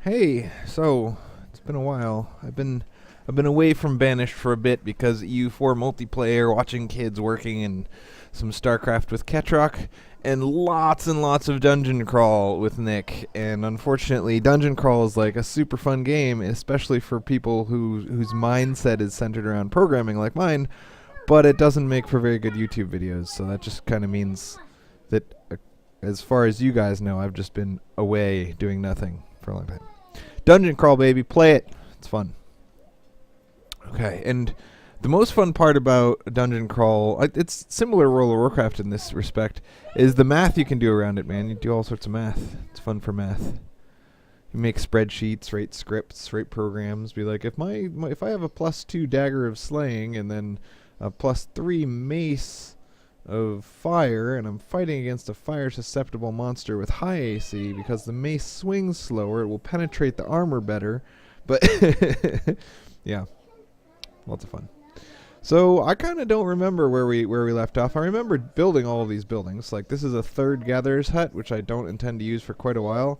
Hey, so it's been a while. I've been away from Banished for a bit because EU4 multiplayer, watching kids working in some StarCraft with Ketrock, and lots of dungeon crawl with Nick. And unfortunately, dungeon crawl is like a super fun game, especially for people whose mindset is centered around programming like mine. But it doesn't make for very good YouTube videos, so that just kind of means that, as far as you guys know, I've just been away doing nothing for a long time. Dungeon crawl, baby, play it. It's fun. Okay, and the most fun part about dungeon crawl, it's similar to World of Warcraft in this respect, is the math you can do around it, man. You do all sorts of math. It's fun for math. You make spreadsheets, write scripts, write programs. Be like, if I have a +2 dagger of slaying and then a +3 mace of fire, and I'm fighting against a fire-susceptible monster with high AC, because the mace swings slower, it will penetrate the armor better. But yeah, lots of fun. So I kind of don't remember where we left off. I remember building all of these buildings. Like, this is a third gatherer's hut, which I don't intend to use for quite a while.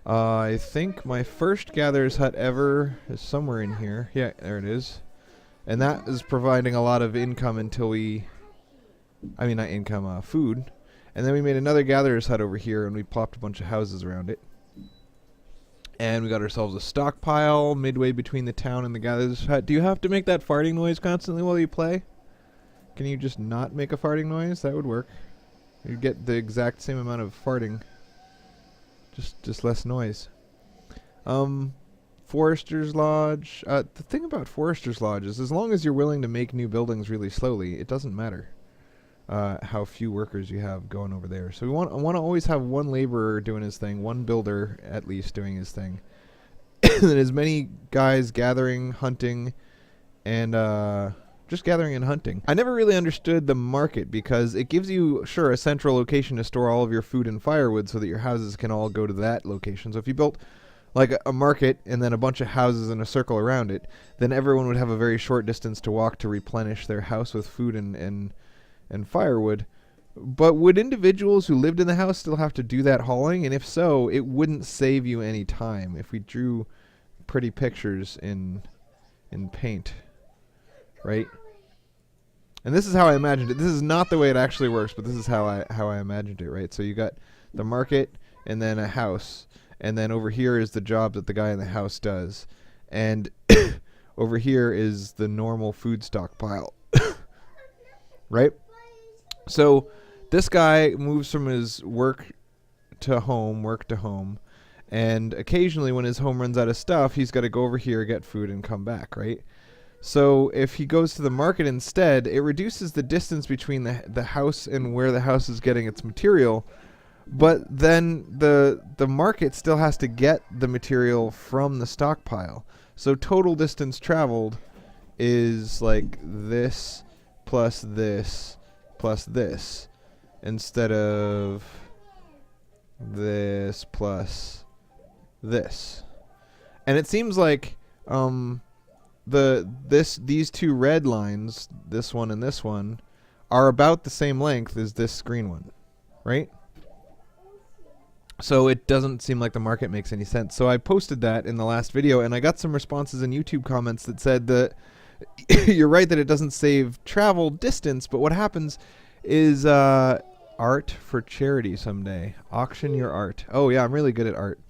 I think my first gatherer's hut ever is somewhere in here. Yeah, there it is. And that is providing a lot of income until not income, food. And then we made another gatherer's hut over here, and we plopped a bunch of houses around it. And we got ourselves a stockpile midway between the town and the gatherer's hut. Do you have to make that farting noise constantly while you play? Can you just not make a farting noise? That would work. You'd get the exact same amount of farting. Just less noise. Forester's Lodge. The thing about Forester's Lodge is, as long as you're willing to make new buildings really slowly, it doesn't matter how few workers you have going over there. So I want to always have one laborer doing his thing, one builder at least doing his thing, and as many guys gathering, hunting, and just gathering and hunting. I never really understood the market, because it gives you, sure, a central location to store all of your food and firewood so that your houses can all go to that location. So if you built like a market and then a bunch of houses in a circle around it, then everyone would have a very short distance to walk to replenish their house with food and firewood. But would individuals who lived in the house still have to do that hauling? And if so, it wouldn't save you any time if we drew pretty pictures in paint, right? And this is how I imagined it. This is not the way it actually works, but this is how I imagined it, right? So you got the market and then a house, and then over here is the job that the guy in the house does, and over here is the normal food stockpile, right? So this guy moves from his work to home, and occasionally when his home runs out of stuff, he's got to go over here, get food, and come back, right? So if he goes to the market instead, it reduces the distance between the house and where the house is getting its material, but then the market still has to get the material from the stockpile. So total distance traveled is like this plus this plus this, instead of this plus this. And it seems like these two red lines, this one and this one, are about the same length as this green one, right? So it doesn't seem like the market makes any sense. So I posted that in the last video, and I got some responses in YouTube comments that said that you're right that it doesn't save travel distance, but what happens is art for charity someday. Auction your art. Oh yeah, I'm really good at art.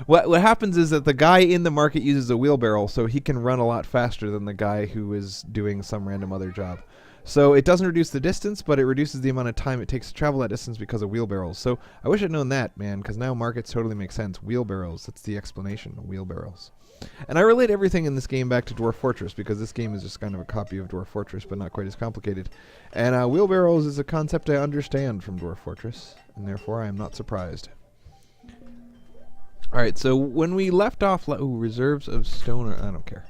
What happens is that the guy in the market uses a wheelbarrow, so he can run a lot faster than the guy who is doing some random other job. So it doesn't reduce the distance, but it reduces the amount of time it takes to travel that distance because of wheelbarrows. So I wish I'd known that, man, because now markets totally make sense. Wheelbarrows, that's the explanation, wheelbarrows. And I relate everything in this game back to Dwarf Fortress, because this game is just kind of a copy of Dwarf Fortress, but not quite as complicated. And wheelbarrows is a concept I understand from Dwarf Fortress, and therefore I am not surprised. Alright, so when we left off... reserves of stone... I don't care.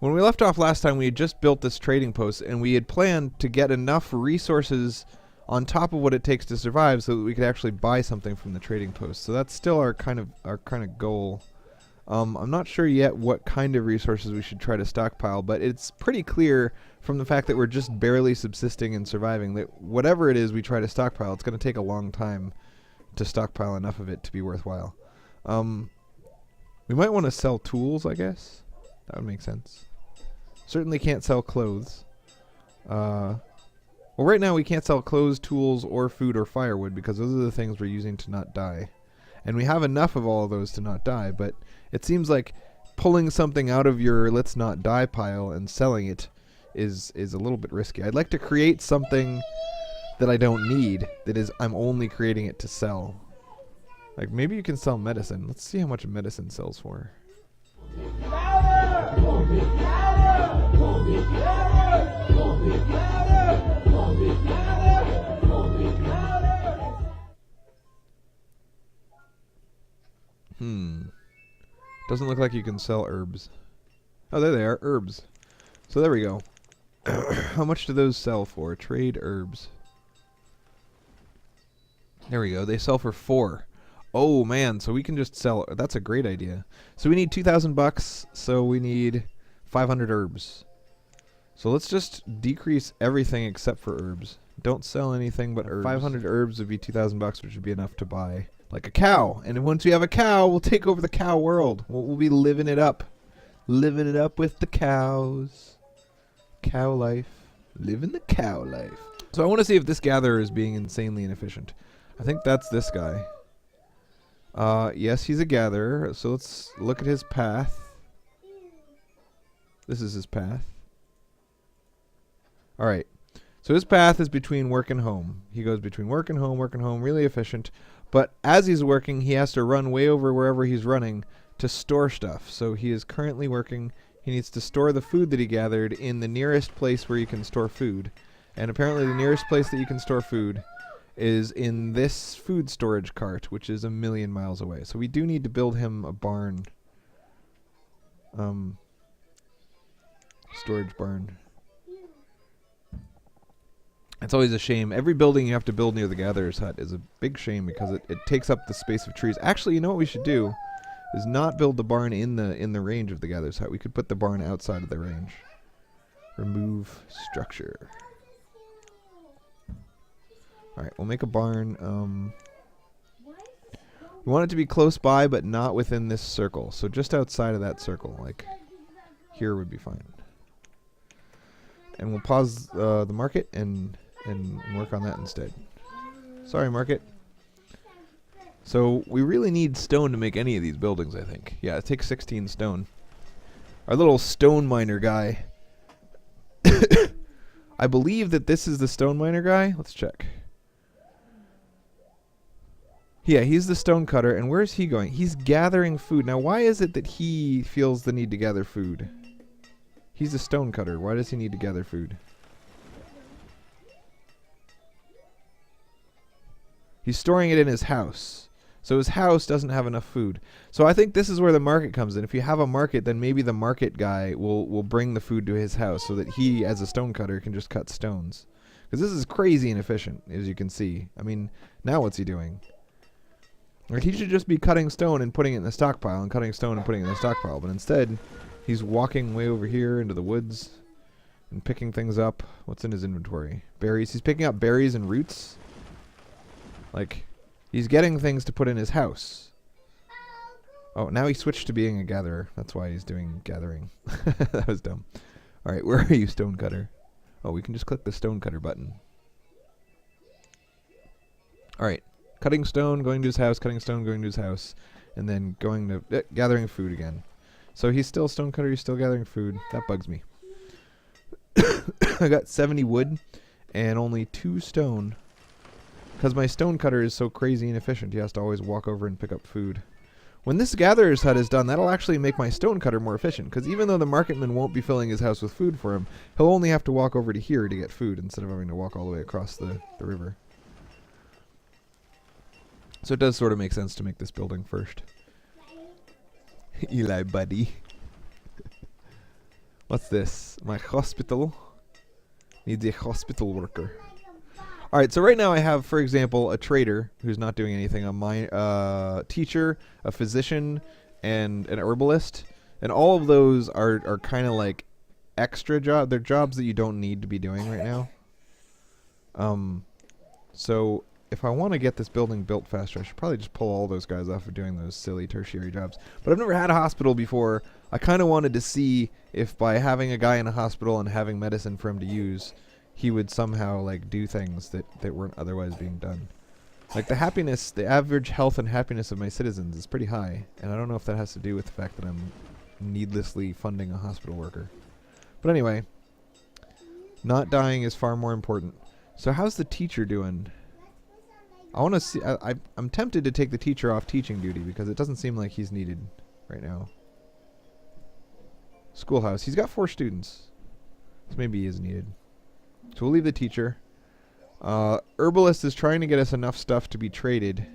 When we left off last time, we had just built this trading post, and we had planned to get enough resources on top of what it takes to survive so that we could actually buy something from the trading post. So that's still our kind of goal. I'm not sure yet what kind of resources we should try to stockpile, but it's pretty clear from the fact that we're just barely subsisting and surviving that whatever it is we try to stockpile, it's going to take a long time to stockpile enough of it to be worthwhile. We might want to sell tools, I guess. That would make sense. Certainly can't sell clothes. Well, right now we can't sell clothes, tools, or food or firewood because those are the things we're using to not die. And we have enough of all of those to not die, but it seems like pulling something out of your let's not die pile and selling it is a little bit risky. I'd like to create something that I don't need, that is I'm only creating it to sell. Like maybe you can sell medicine. Let's see how much medicine sells for. Doesn't look like you can sell herbs. Oh, there they are, herbs. So there we go. How much do those sell for? Trade herbs. There we go. They sell for 4. Oh man, so we can just sell. That's a great idea. So we need 2,000 bucks. So we need 500 herbs. So let's just decrease everything except for herbs. Don't sell anything but herbs. 500 herbs would be 2,000 bucks, which would be enough to buy like a cow. And once we have a cow, we'll take over the cow world. We'll be living it up. Living it up with the cows. Cow life. Living the cow life. So I want to see if this gatherer is being insanely inefficient. I think that's this guy. Yes, he's a gatherer. So let's look at his path. This is his path. Alright. So his path is between work and home. He goes between work and home, really efficient. But as he's working, he has to run way over wherever he's running to store stuff. So he is currently working. He needs to store the food that he gathered in the nearest place where you can store food. And apparently the nearest place that you can store food is in this food storage cart, which is 1,000,000 miles away. So we do need to build him a barn. Storage barn. It's always a shame. Every building you have to build near the gatherer's hut is a big shame because it takes up the space of trees. Actually, you know what we should do is not build the barn in the range of the gatherer's hut. We could put the barn outside of the range. Remove structure. Alright, we'll make a barn. We want it to be close by, but not within this circle. So just outside of that circle, like here would be fine. And we'll pause the market and work on that instead. Sorry, market. So we really need stone to make any of these buildings, I think. Yeah, it takes 16 stone. Our little stone miner guy. I believe that this is the stone miner guy. Let's check. Yeah, he's the stone cutter. And where is he going? He's gathering food. Now, why is it that he feels the need to gather food? He's a stone cutter. Why does he need to gather food? He's storing it in his house. So his house doesn't have enough food. So I think this is where the market comes in. If you have a market, then maybe the market guy will bring the food to his house so that he, as a stone cutter, can just cut stones. Because this is crazy inefficient, as you can see. I mean, now what's he doing? Like, he should just be cutting stone and putting it in the stockpile, and cutting stone and putting it in the stockpile. But instead, he's walking way over here into the woods and picking things up. What's in his inventory? Berries. He's picking up berries and roots. Like, he's getting things to put in his house. Oh, now he switched to being a gatherer. That's why he's doing gathering. That was dumb. Alright, where are you, stone cutter? Oh, we can just click the stone cutter button. Alright. Cutting stone, going to his house, cutting stone, going to his house. And then going to gathering food again. So he's still a stone cutter, he's still gathering food. That bugs me. I got 70 wood and only 2 stone. Because my stone cutter is so crazy inefficient, he has to always walk over and pick up food. When this gatherer's hut is done, that'll actually make my stone cutter more efficient. Because even though the marketman won't be filling his house with food for him, he'll only have to walk over to here to get food instead of having to walk all the way across the river. So it does sort of make sense to make this building first. Eli, buddy. What's this? My hospital. Needs a hospital worker. Alright, so right now I have, for example, a trader who's not doing anything, a teacher, a physician, and an herbalist. And all of those are kind of like extra jobs. They're jobs that you don't need to be doing right now. So if I want to get this building built faster, I should probably just pull all those guys off of doing those silly tertiary jobs. But I've never had a hospital before. I kind of wanted to see if by having a guy in a hospital and having medicine for him to use, he would somehow like do things that weren't otherwise being done. Like the average health and happiness of my citizens is pretty high, and I don't know if that has to do with the fact that I'm needlessly funding a hospital worker. But anyway, not dying is far more important. So how's the teacher doing? I want to see. I'm tempted to take the teacher off teaching duty because it doesn't seem like he's needed right now. Schoolhouse. He's got 4 students, so maybe he is needed. So we'll leave the teacher. Herbalist is trying to get us enough stuff to be traded.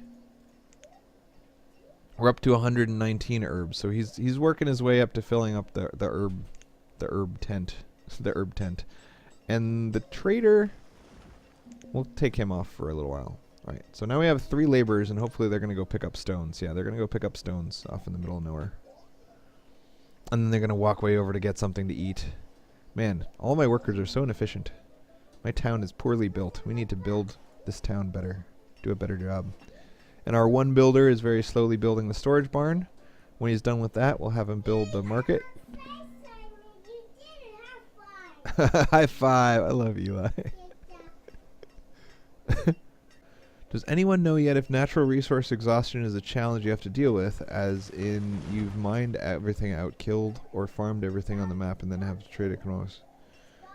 We're up to 119 herbs, so he's working his way up to filling up the herb tent, the herb tent, and the trader. We'll take him off for a little while. All right. So now we have 3 laborers, and hopefully they're gonna go pick up stones. Yeah, they're gonna go pick up stones off in the middle of nowhere, and then they're gonna walk way over to get something to eat. Man, all my workers are so inefficient. My town is poorly built. We need to build this town better, do a better job. And our one builder is very slowly building the storage barn. When he's done with that, we'll have him build the market. High five. I love you, Eli. Does anyone know yet if natural resource exhaustion is a challenge you have to deal with, as in you've mined everything out, killed, or farmed everything on the map and then have to trade economics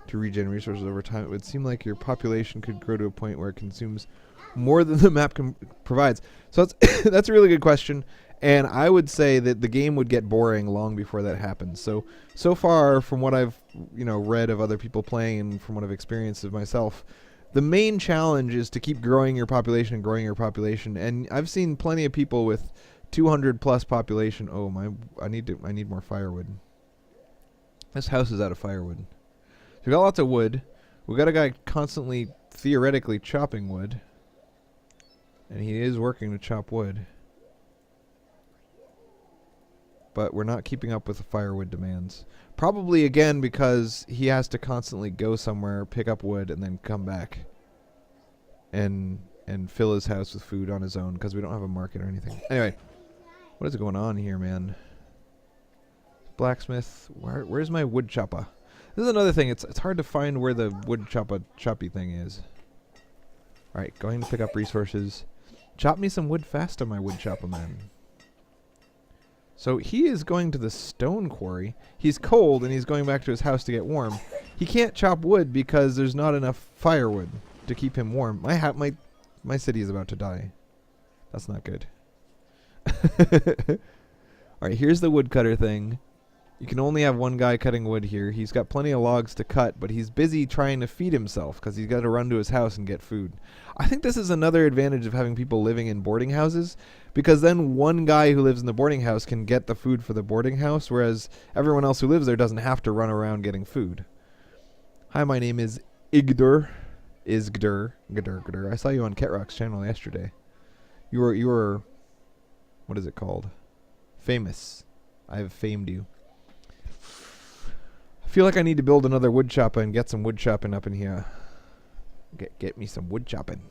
to regen resources over time? It would seem like your population could grow to a point where it consumes more than the map provides. So that's a really good question, and I would say that the game would get boring long before that happens. So far, from what I've read of other people playing and from what I've experienced of myself, the main challenge is to keep growing your population and growing your population. And I've seen plenty of people with 200 plus population. Oh my! I need more firewood. This house is out of firewood. So we got lots of wood. We got a guy constantly, theoretically, chopping wood. And he is working to chop wood. But we're not keeping up with the firewood demands. Probably, again, because he has to constantly go somewhere, pick up wood, and then come back. And fill his house with food on his own, because we don't have a market or anything. Anyway, what is going on here, man? Blacksmith. Where's my wood chopper? This is another thing. It's hard to find where the wood choppy thing is. Alright, going to pick up resources. Chop me some wood fast on my wood chopper, man. So he is going to the stone quarry. He's cold and he's going back to his house to get warm. He can't chop wood because there's not enough firewood to keep him warm. My city is about to die. That's not good. Alright, here's the woodcutter thing. You can only have one guy cutting wood here. He's got plenty of logs to cut, but he's busy trying to feed himself because he's got to run to his house and get food. I think this is another advantage of having people living in boarding houses, because then one guy who lives in the boarding house can get the food for the boarding house, whereas everyone else who lives there doesn't have to run around getting food. Hi, my name is Igdur. Gdur. I saw you on Ketrock's channel yesterday. You were, what is it called? Famous. I have famed you. I feel like I need to build another wood chopper and get some wood chopping up in here. Get me some wood chopping.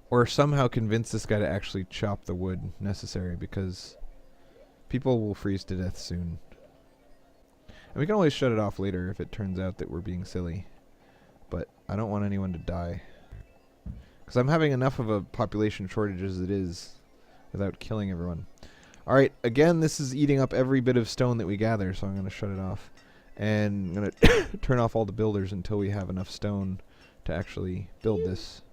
Or somehow convince this guy to actually chop the wood necessary, because people will freeze to death soon. And we can always shut it off later if it turns out that we're being silly. But I don't want anyone to die, because I'm having enough of a population shortage as it is without killing everyone. Alright, again, this is eating up every bit of stone that we gather, so I'm going to shut it off. And I'm going to turn off all the builders until we have enough stone to actually build this.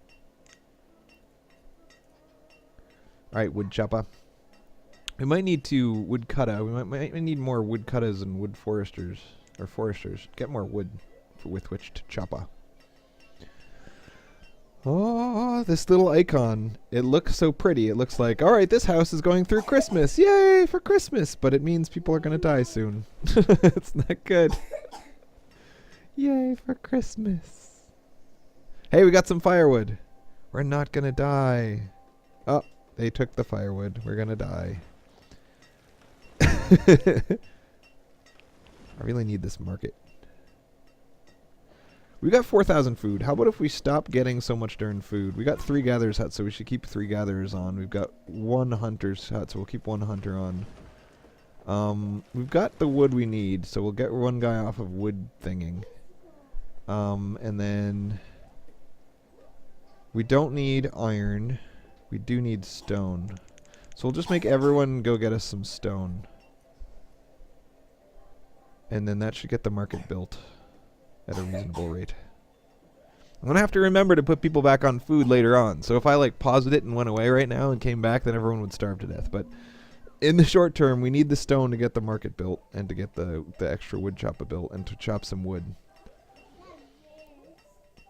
Alright, wood chopper. We might need to wood cutter. We might need more wood cutters and wood foresters. Or foresters. Get more wood with which to chopper. Oh, this little icon. It looks so pretty. It looks like, alright, this house is going through Christmas. Yay for Christmas. But it means people are going to die soon. It's not good. Yay for Christmas. Hey, we got some firewood. We're not going to die. Oh, they took the firewood. We're going to die. I really need this market. We got 4,000 food. How about if we stop getting so much darn food? We got 3 gatherers huts, so we should keep 3 gatherers on. We've got 1 hunter's hut, so we'll keep 1 hunter on. We've got the wood we need, so we'll get 1 guy off of wood thinging. And then we don't need iron. We do need stone. So we'll just make everyone go get us some stone. And then that should get the market built at a reasonable rate. I'm going to have to remember to put people back on food later on. So if I like paused it and went away right now and came back, then everyone would starve to death. But in the short term, we need the stone to get the market built and to get the extra wood chopper built and to chop some wood.